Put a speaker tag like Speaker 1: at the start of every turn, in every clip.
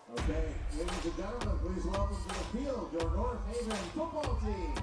Speaker 1: Okay, ladies and gentlemen, please welcome to the field your North Haven football team.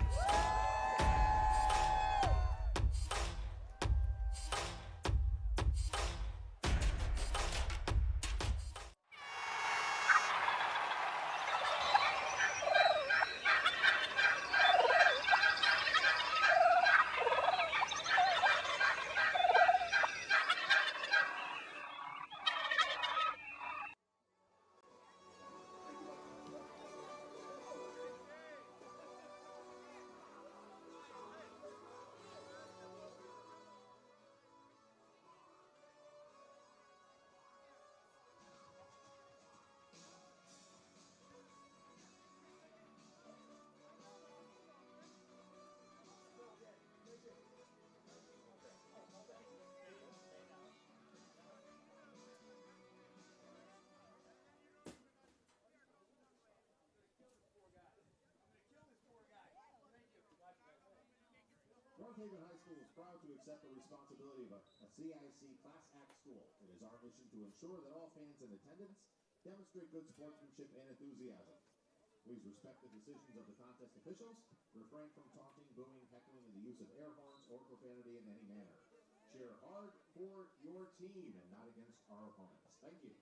Speaker 1: North Haven High School is proud to accept the responsibility of a CIC Class Act school. It is our mission to ensure that all fans in attendance demonstrate good sportsmanship and enthusiasm. Please respect the decisions of the contest officials. Refrain from taunting, booing, heckling, and the use of air horns or profanity in any manner. Cheer hard for your team and not against our opponents. Thank you.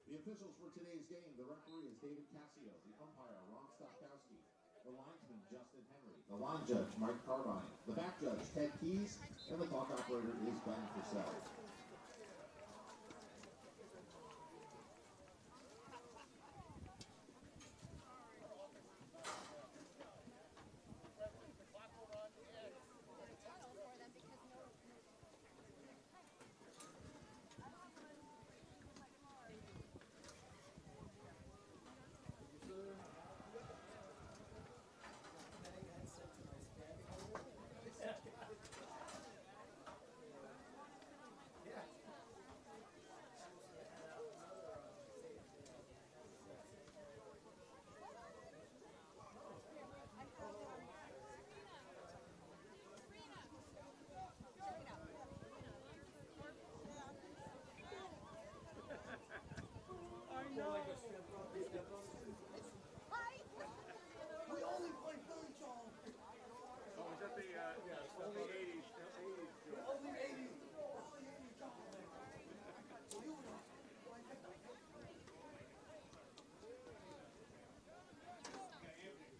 Speaker 1: The officials for today's game, the referee is David Cassio, the umpire Ron Stopkowski, the linesman Justin Henry, the line judge Mike Carbine, the back judge Ted Keys, and the clock operator is Ben Purcell.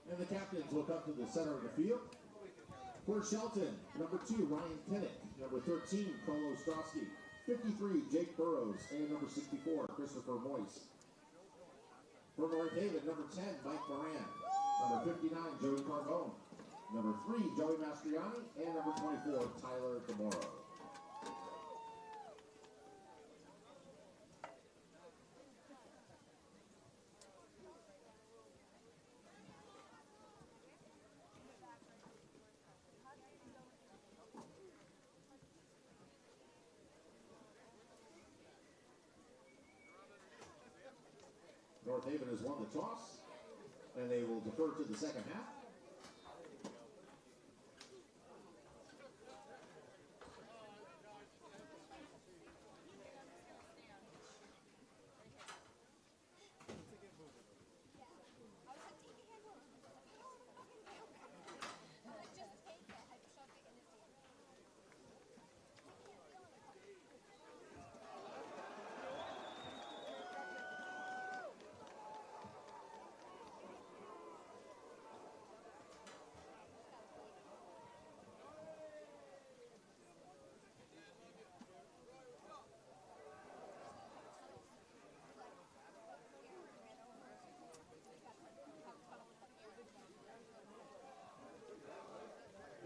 Speaker 1: And the captains will come to the center of the field. For Shelton, number 2, Ryan Kinnick. Number 13, Colo Ostrowski. 53, Jake Burrows. And number 64, Christopher Moyce. For North Haven, number 10, Mike Moran. Number 59, Joey Carbone. Number 3, Joey Mastriani. And number 24, Tyler DeMoro. North Haven has won the toss, and they will defer to the second half.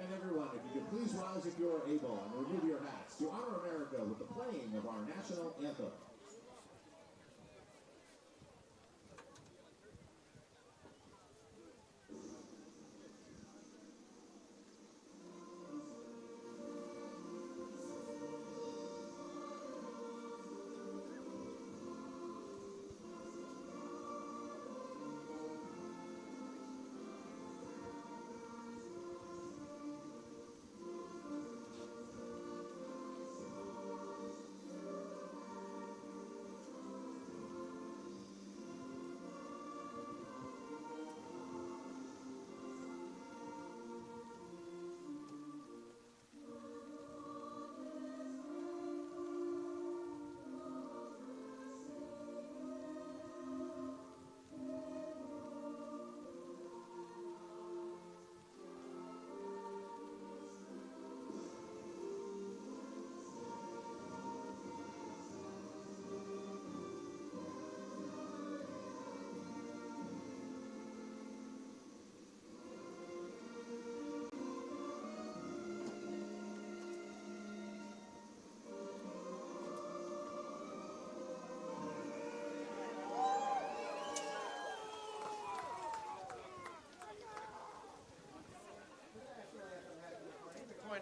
Speaker 1: And everyone, if you could please rise if you are able and remove your hats to honor America with the playing of our national anthem.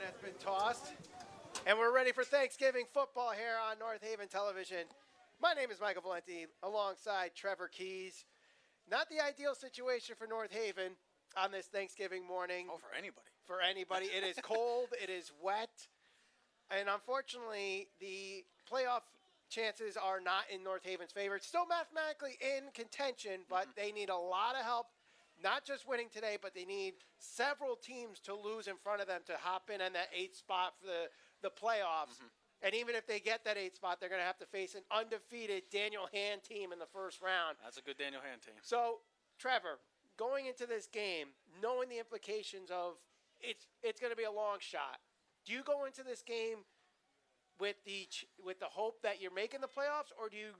Speaker 2: Has been tossed, and we're ready for Thanksgiving football here on North Haven Television. My name is Michael Valenti, alongside Trevor Keys. Not the ideal situation for North Haven on this Thanksgiving morning.
Speaker 3: Oh, for anybody.
Speaker 2: For anybody. It is cold, it is wet, and unfortunately, the playoff chances are not in North Haven's favor. It's still mathematically in contention, but they need a lot of help. Not just winning today, but they need several teams to lose in front of them to hop in on that 8th spot for the playoffs. And even if they get that 8th spot, they're going to have to face an undefeated Daniel Hand team in the first round.
Speaker 3: That's a good Daniel Hand team.
Speaker 2: So, Trevor, going into this game, knowing the implications of it's going to be a long shot, do you go into this game with the hope that you're making the playoffs, or do you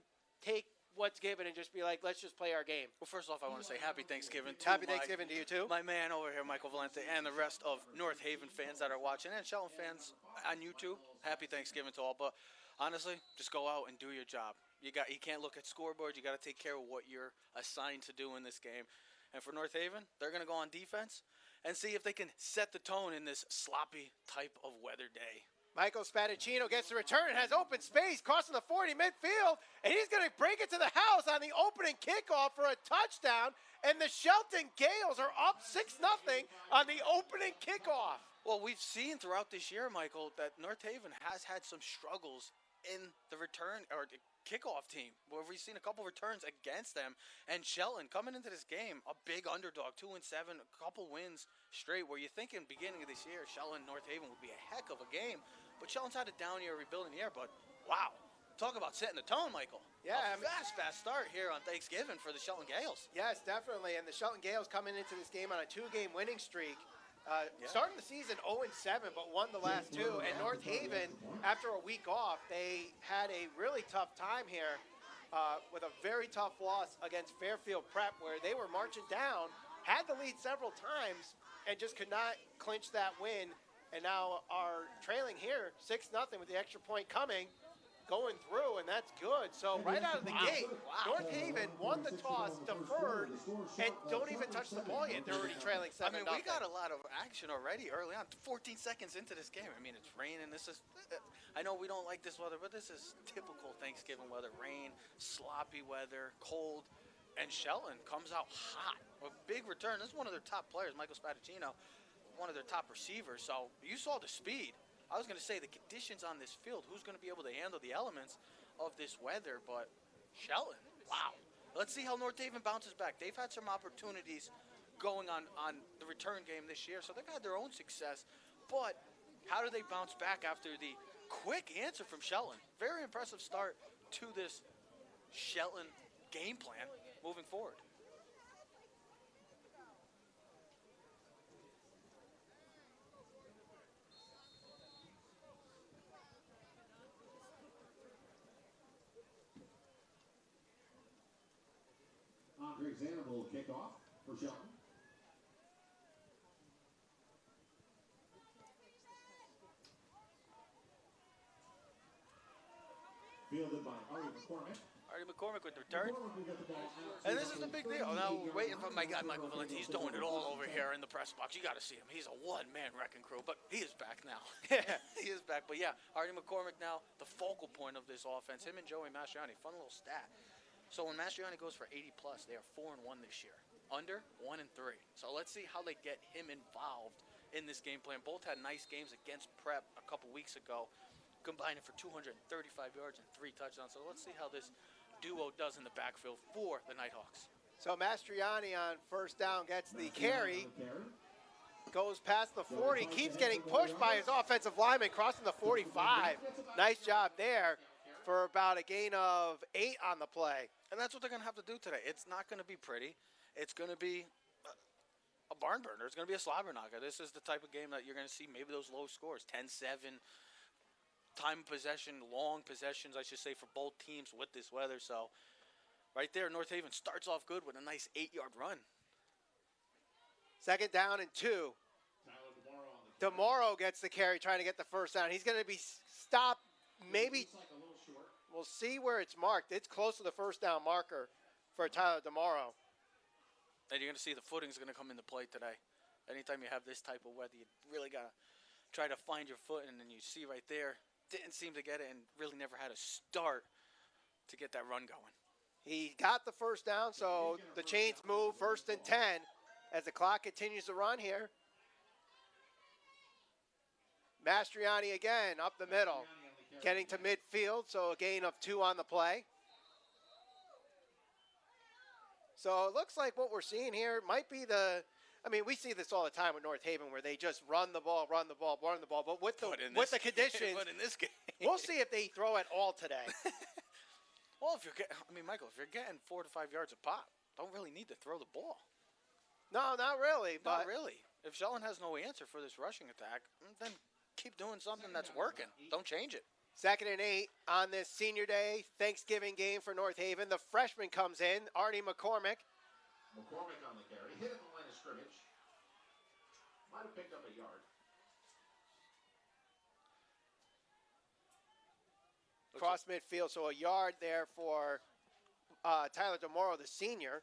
Speaker 2: take what's given and just be like, let's just play our game?
Speaker 3: Well, first off, I want to say happy Thanksgiving to
Speaker 2: Thanksgiving to you too.
Speaker 3: My man over here, Michael Valente, and the rest of North Haven fans that are watching, and Shelton fans on YouTube. Happy Thanksgiving to all. But honestly, just go out and do your job. You can't look at scoreboards. You got to take care of what you're assigned to do in this game. And for North Haven, they're going to go on defense and see if they can set the tone in this sloppy type of weather day.
Speaker 2: Michael Spadaccino gets the return and has open space, crossing the 40 midfield, and he's going to break it to the house on the opening kickoff for a touchdown, and the Shelton Gales are up 6-0 on the opening kickoff.
Speaker 3: Well, we've seen throughout this year, Michael, that North Haven has had some struggles in the return or the kickoff team, where we've seen a couple returns against them. And Shelton coming into this game, a big underdog, 2-7, a couple wins straight, where you think in the beginning of this year, Shelton North Haven would be a heck of a game. But Shelton's had a down year rebuilding year, but wow. Talk about setting the tone, Michael.
Speaker 2: Yeah,
Speaker 3: fast start here on Thanksgiving for the Shelton Gales.
Speaker 2: Yes, definitely. And the Shelton Gales coming into this game on a 2-game winning streak. Starting the season 0-7, but won the last 2. And North Haven, after a week off, they had a really tough time here with a very tough loss against Fairfield Prep, where they were marching down, had the lead several times, and just could not clinch that win. And now are trailing here 6-0 with the extra point coming, going through, and that's good. So right out of the gate, North Haven won the toss, deferred, and don't even touch the ball yet. They're already trailing 7-0.
Speaker 3: I mean, we got a lot of action already early on. 14 seconds into this game. I mean, it's raining. I know we don't like this weather, but this is typical Thanksgiving weather. Rain, sloppy weather, cold. and Shelton comes out hot. A big return. This is one of their top players, Michael Spadaccino, one of their top receivers. So you saw the speed. I was going to say the conditions on this field, who's going to be able to handle the elements of this weather, but Shelton, wow. Let's see how North Haven bounces back. They've had some opportunities going on the return game this year, so they've had their own success. But how do they bounce back after the quick answer from Shelton? Very impressive start to this Shelton game plan moving forward.
Speaker 1: Andre Xander will kick off for Shelton. Fielded by Artie McCormick.
Speaker 3: Artie McCormick with the return. And this is the big deal. Now we're waiting for my guy, Michael Valenti. He's doing it all over here in the press box. You got to see him. He's a one-man wrecking crew, but he is back now. He is back. But, yeah, Artie McCormick now, the focal point of this offense. Him and Joey Mastriani, fun little stat. So when Mastriani goes for 80-plus, they are 4-1 this year. Under 1-3. So let's see how they get him involved in this game plan. Both had nice games against Prep a couple weeks ago, combining for 235 yards and 3 touchdowns. So let's see how this duo does in the backfield for the Nighthawks.
Speaker 2: So Mastriani on first down gets the carry, goes past the 40, keeps getting pushed by his offensive lineman, crossing the 45. Nice job there for about a gain of 8 on the play.
Speaker 3: And that's what they're going to have to do today. It's not going to be pretty. It's going to be a barn burner. It's going to be a slobber knocker. This is the type of game that you're going to see maybe those low scores, 10-7, time of possession, long possessions, I should say, for both teams with this weather. So right there, North Haven starts off good with a nice 8-yard run.
Speaker 2: Second down and 2. DeMoro gets the carry, trying to get the first down. He's going to be stopped maybe. We'll see where it's marked. It's close to the first down marker for Tyler DeMoro.
Speaker 3: And you're going to see the footing's going to come into play today. Anytime you have this type of weather, you really got to try to find your foot. And then you see right there, didn't seem to get it and really never had a start to get that run going.
Speaker 2: He got the first down, so the chains move, 1st and 10 as the clock continues to run here. Mastriani again up the middle, getting to midfield, so a gain of 2 on the play. So it looks like what we're seeing here might be we see this all the time with North Haven where they just run the ball. But with the conditions,
Speaker 3: but in this game,
Speaker 2: we'll see if they throw it all today.
Speaker 3: Well, Michael, if you're getting 4 to 5 yards a pop, don't really need to throw the ball.
Speaker 2: No, not really.
Speaker 3: Not really. If Shelton has no answer for this rushing attack, then keep doing something that's working. Don't change it.
Speaker 2: 2nd and 8 on this senior day Thanksgiving game for North Haven. The freshman comes in, Artie McCormick.
Speaker 1: McCormick on the carry, hit at the line of scrimmage. Might have picked up a yard.
Speaker 2: Cross midfield, so a yard there for Tyler DeMoro, the senior.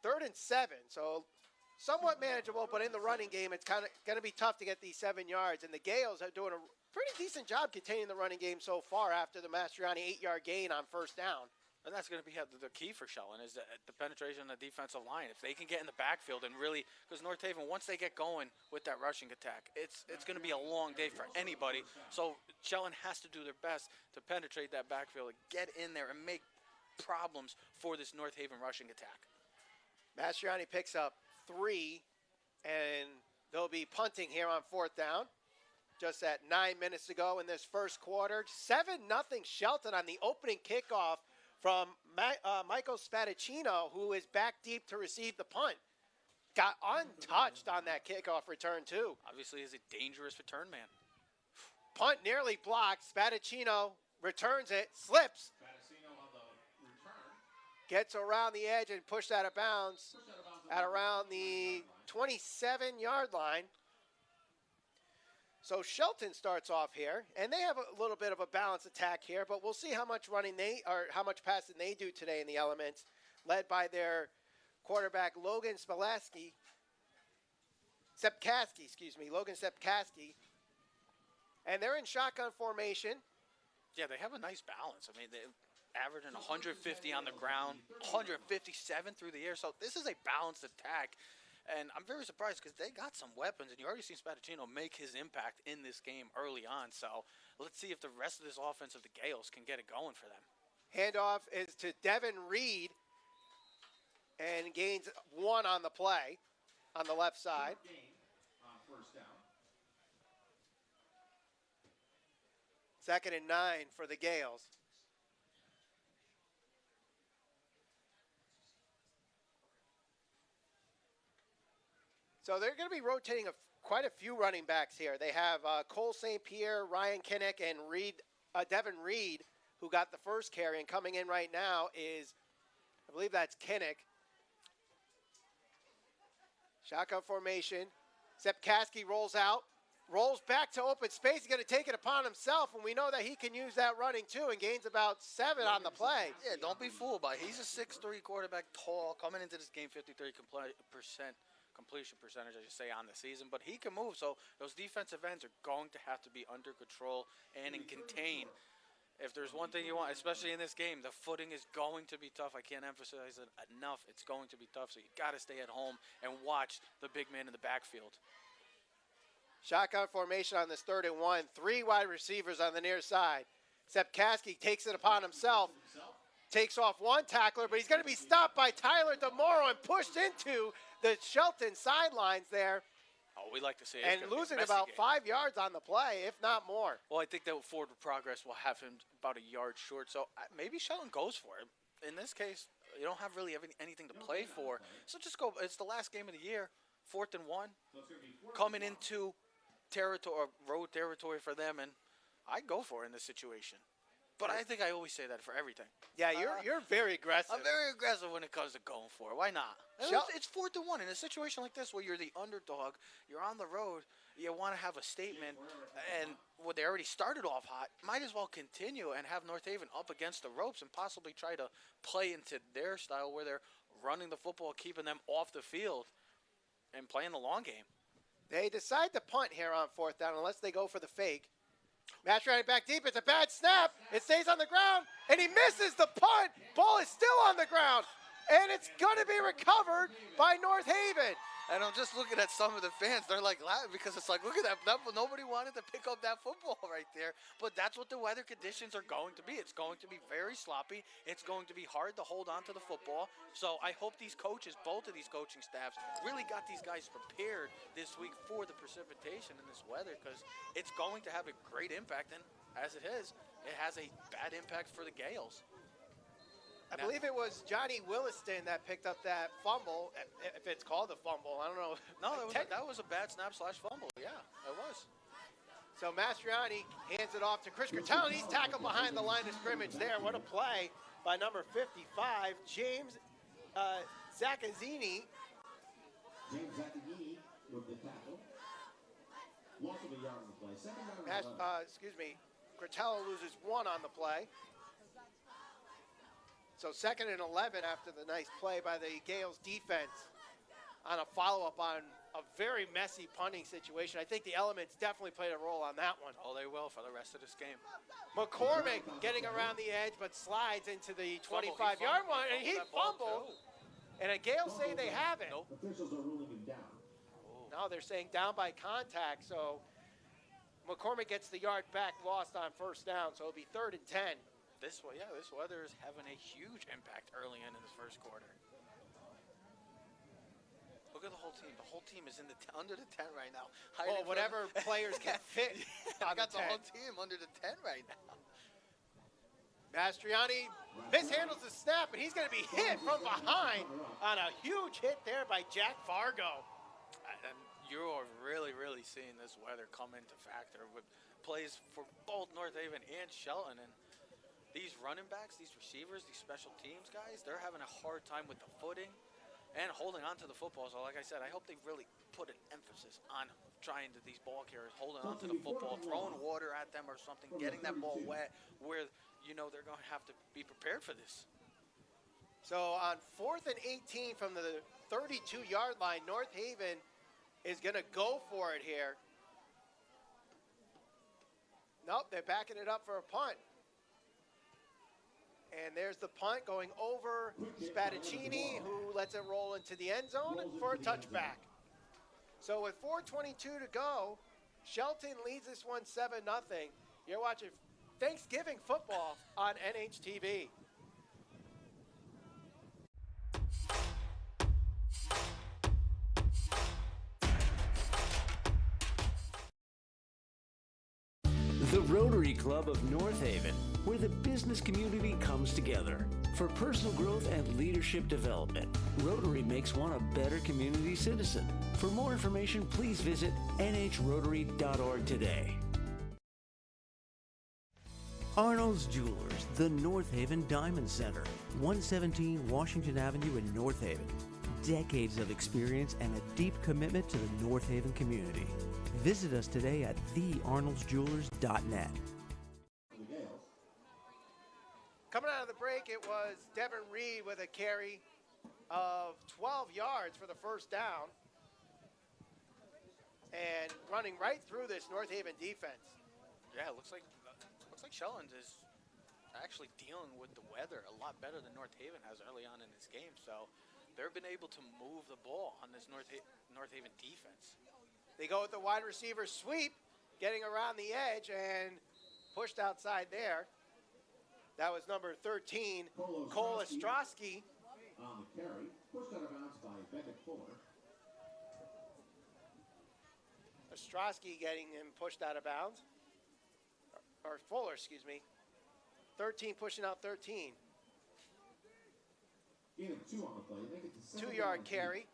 Speaker 2: 3rd and 7, so somewhat manageable, but in the running game, it's kind of going to be tough to get these 7 yards. And the Gales are doing a pretty decent job containing the running game so far after the Mastriani 8-yard gain on first down.
Speaker 3: And that's going to be the key for Shelton is the penetration of the defensive line. If they can get in the backfield and really, because North Haven, once they get going with that rushing attack, it's going to be a long day for anybody. So Shelton has to do their best to penetrate that backfield and get in there and make problems for this North Haven rushing attack.
Speaker 2: Mastriani picks up 3, and they'll be punting here on 4th down. Just at 9 minutes to go in this first quarter. 7-0 Shelton on the opening kickoff from Michael Spadaccino, who is back deep to receive the punt. Got untouched on that kickoff return, too.
Speaker 3: Obviously, he's a dangerous return man.
Speaker 2: Punt nearly blocked. Spadaccino returns it, slips.
Speaker 1: Spadaccino on the return.
Speaker 2: Gets around the edge and pushed out of bounds at around the 27-yard line. So Shelton starts off here, and they have a little bit of a balanced attack here, but we'll see how much how much passing they do today in the elements, led by their quarterback Logan Sepkaski. And they're in shotgun formation.
Speaker 3: Yeah, they have a nice balance. I mean, averaging 150 on the ground, 157 through the air. So this is a balanced attack. And I'm very surprised because they got some weapons, and you already seen Spadaccino make his impact in this game early on. So let's see if the rest of this offense of the Gales can get it going for them.
Speaker 2: Handoff is to Devin Reed and gains 1 on the play on the left side.
Speaker 1: First down.
Speaker 2: 2nd and 9 for the Gales. So they're going to be rotating quite a few running backs here. They have Cole St. Pierre, Ryan Kinnick, and Devin Reed, who got the first carry. And coming in right now is, I believe that's Kinnick. Shotgun formation. Sepkaski rolls out, rolls back to open space. He's going to take it upon himself, and we know that he can use that running too, and gains about 7 on the play.
Speaker 3: Yeah, don't be fooled by it. He's a 6'3" quarterback, tall, coming into this game 53% completion percentage, I should say, on the season. But he can move, so those defensive ends are going to have to be under control and in contain. If there's one thing you want, especially in this game, the footing is going to be tough. I can't emphasize it enough. It's going to be tough, so you got to stay at home and watch the big man in the backfield.
Speaker 2: Shotgun formation on this 3rd and 1. 3 wide receivers on the near side. Sepkaski takes it upon himself. Takes off 1 tackler, but he's going to be stopped by Tyler DeMoro and pushed into the Shelton sidelines there.
Speaker 3: Oh, we like to see it.
Speaker 2: And losing about 5 yards on the play, if not more.
Speaker 3: Well, I think that forward progress will have him about a yard short. So maybe Shelton goes for it. In this case, you don't have really anything to play for. So just go. It's the last game of the year, 4th and 1, coming into road territory for them, and I go for it in this situation. But I think I always say that for everything.
Speaker 2: Yeah, you're very aggressive.
Speaker 3: I'm very aggressive when it comes to going for it. Why not? It's 4th and 1 in a situation like this where you're the underdog, you're on the road, you want to have a statement, and they already started off hot. Might as well continue and have North Haven up against the ropes and possibly try to play into their style where they're running the football, keeping them off the field, and playing the long game.
Speaker 2: They decide to punt here on 4th down unless they go for the fake. Mastriani back deep. It's a bad snap. It stays on the ground, and he misses the punt. Ball is still on the ground, and it's going to be recovered by North Haven.
Speaker 3: And I'm just looking at some of the fans. They're like laughing because it's like, look at that. Nobody wanted to pick up that football right there. But that's what the weather conditions are going to be. It's going to be very sloppy. It's going to be hard to hold on to the football. So I hope these coaches, both of these coaching staffs, really got these guys prepared this week for the precipitation in this weather, because it's going to have a great impact. And as it is, it has a bad impact for the Gales.
Speaker 2: I believe it was Johnny Williston that picked up that fumble, if it's called a fumble. I don't know.
Speaker 3: No, that was a bad snap/fumble. Yeah, it was.
Speaker 2: So Mastriani hands it off to Chris Curtel. He's tackled behind the line of scrimmage there. What a play by number 55, James Zaccazzini.
Speaker 1: James Zaccazzini with the tackle. Loss of a yard on the play. 2nd down.
Speaker 2: Curtel loses 1 on the play. So 2nd and 11 after the nice play by the Gales defense on a follow-up on a very messy punting situation. I think the elements definitely played a role on that one.
Speaker 3: Oh, they will for the rest of this game.
Speaker 2: McCormick getting around the edge, but slides into the 25-yard line, and he fumbled. And a Gales say they haven't.
Speaker 3: Nope.
Speaker 1: Officials are ruling him down.
Speaker 2: No, they're saying down by contact. So McCormick gets the yard back, lost on 1st down. So it'll be 3rd and 10.
Speaker 3: This weather is having a huge impact early in this 1st quarter. Look at the whole team. The whole team is in under the tent right now.
Speaker 2: Well, whatever players can fit.
Speaker 3: I got the whole team under the tent right now.
Speaker 2: Mastriani mishandles the snap, and he's going to be hit from behind on a huge hit there by Jack Fargo.
Speaker 3: And you are really, really seeing this weather come into factor with plays for both North Haven and Shelton. And these running backs, these receivers, these special teams guys, they're having a hard time with the footing and holding on to the football. So like I said, I hope they really put an emphasis on trying to, these ball carriers, holding on to the football, throwing water at them or something, getting that ball wet where, they're going to have to be prepared for this.
Speaker 2: So on 4th and 18 from the 32-yard line, North Haven is going to go for it here. Nope, they're backing it up for a punt. And And there's the punt going over Spadaccini, who lets it roll into the end zone for a touchback. So with 4:22 to go, Shelton leads this one 7-0. You're watching Thanksgiving football on NHTV.
Speaker 4: The Rotary Club of North Haven, where the business community comes together. For personal growth and leadership development, Rotary makes one a better community citizen. For more information, please visit nhrotary.org today. Arnold's Jewelers, the North Haven Diamond Center, 117 Washington Avenue in North Haven. Decades of experience and a deep commitment to the North Haven community. Visit us today at thearnoldsjewelers.net.
Speaker 2: Coming out of the break, it was Devin Reed with a carry of 12 yards for the first down. And running right through this North Haven defense.
Speaker 3: Yeah, it looks like Shelton is actually dealing with the weather a lot better than North Haven has early on in this game. So they've been able to move the ball on this North Haven defense.
Speaker 2: They go with the wide receiver sweep, getting around the edge and pushed outside there. That was number 13, Cole Ostrowski.
Speaker 1: On the carry, pushed out of bounds by Beckett Fuller.
Speaker 2: Ostrowski getting him pushed out of bounds. Or Fuller, excuse me. 13 pushing out 13.
Speaker 1: Gain of 2 on the play. Make it to
Speaker 2: 2-yard carry.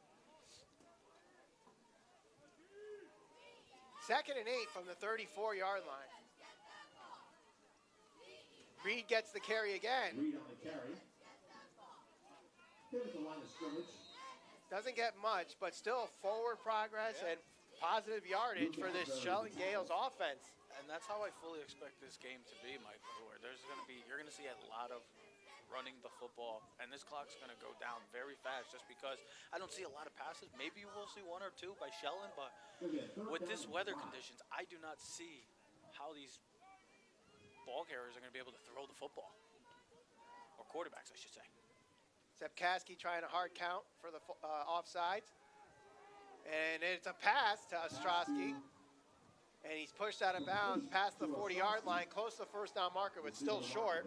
Speaker 2: 2nd and 8 from the 34-yard line. Reed gets the carry again.
Speaker 1: Reed on the carry. Hit at the line of scrimmage.
Speaker 2: Doesn't get much, but still forward progress and positive yardage for this Shelton Gales offense.
Speaker 3: And that's how I fully expect this game to be, Michael. Where you're going to see a lot of running the football, and this clock's going to go down very fast just because I don't see a lot of passes. Maybe we'll see 1 or 2 by Shelton, but with this weather conditions, I do not see how these ball carriers are going to be able to throw the football, or quarterbacks, I should say.
Speaker 2: Sepkaski trying a hard count for the offsides, and it's a pass to Ostrowski, and he's pushed out of bounds past the 40-yard line, close to the first down marker, but still short.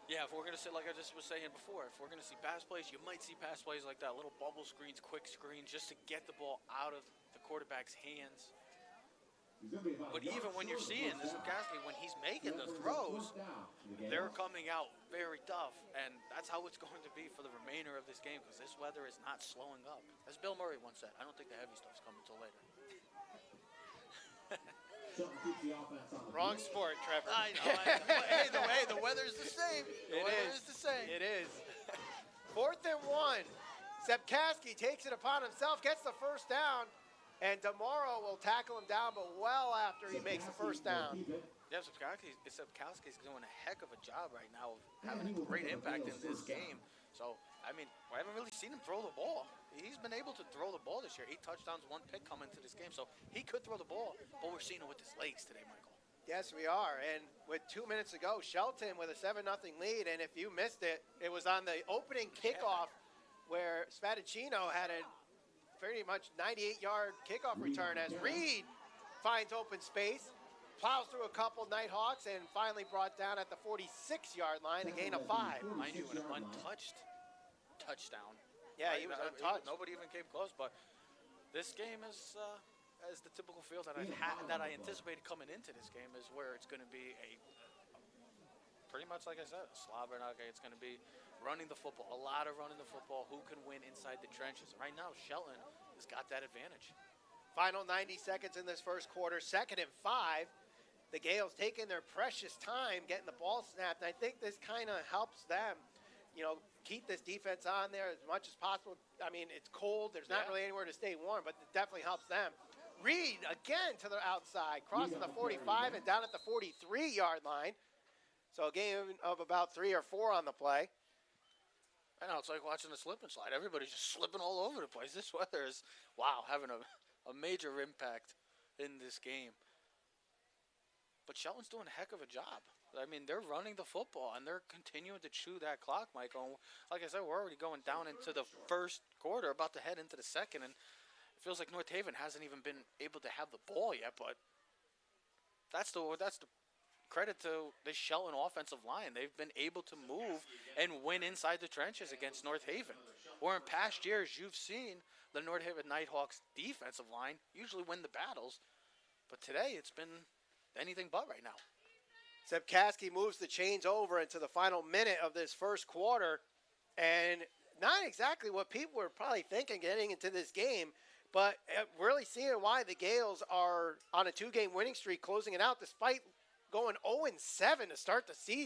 Speaker 3: Yeah, if we're going to see, like I just was saying before, if we're going to see pass plays, you might see pass plays like that, little bubble screens, quick screens, just to get the ball out of the quarterback's hands. But even when you're seeing this Sepkaski, when he's making the throws, they're coming out very tough, and that's how it's going to be for the remainder of this game because this weather is not slowing up. As Bill Murray once said, I don't think the heavy stuff's coming until later.
Speaker 2: Wrong sport, Trevor.
Speaker 3: I know. But hey, the weather's the same. The weather is the same.
Speaker 2: It is. 4th and 1. Sepkaski takes it upon himself, gets the first down, and Demaro will tackle him down, but well after he makes the first down.
Speaker 3: Yeah, Sepkowski's doing a heck of a job right now of having a great impact in this game. So, I mean, we haven't really seen him throw the ball. He's been able to throw the ball this year. 8 touchdowns, 1 pick coming into this game. So, he could throw the ball, but we're seeing it with his legs today, Michael.
Speaker 2: Yes, we are. And with 2 minutes to go, Shelton with a 7-0 lead. And if you missed it, it was on the opening kickoff where Spadaccino had a pretty much 98-yard kickoff return as Reed finds open space, plows through a couple Nighthawks, and finally brought down at the 46-yard line, a gain of 5.
Speaker 3: Mind you, an untouched touchdown.
Speaker 2: Yeah, he was untouched.
Speaker 3: Nobody even came close, but this game is as the typical field that I anticipated coming into this game is where it's going to be a pretty much like I said, slobber knocker. It's going to be running the football, a lot of running the football. Who can win inside the trenches? Right now, Shelton has got that advantage.
Speaker 2: Final 90 seconds in this first quarter, 2nd and 5. The Gales taking their precious time getting the ball snapped. I think this kind of helps them, keep this defense on there as much as possible. I mean, it's cold. There's not really anywhere to stay warm, but it definitely helps them. Reed again to the outside, crossing the 45 and down at the 43-yard line. So a gain of about 3 or 4 on the play.
Speaker 3: I know, it's like watching a slip and slide. Everybody's just slipping all over the place. This weather is, having a major impact in this game. But Shelton's doing a heck of a job I mean, they're running the football, and they're continuing to chew that clock, Michael. And like I said, we're already going down into the first quarter, about to head into the second, and it feels like North Haven hasn't even been able to have the ball yet. But that's the credit to the Shelton offensive line. They've been able to move and win inside the trenches against North Haven. Or in past years, you've seen the North Haven Nighthawks defensive line usually win the battles. But today, it's been anything but right now.
Speaker 2: Zebkowski moves the chains over into the final minute of this first quarter. And not exactly what people were probably thinking getting into this game, but really seeing why the Gales are on a 2-game winning streak, closing it out despite going 0-7 to start the season.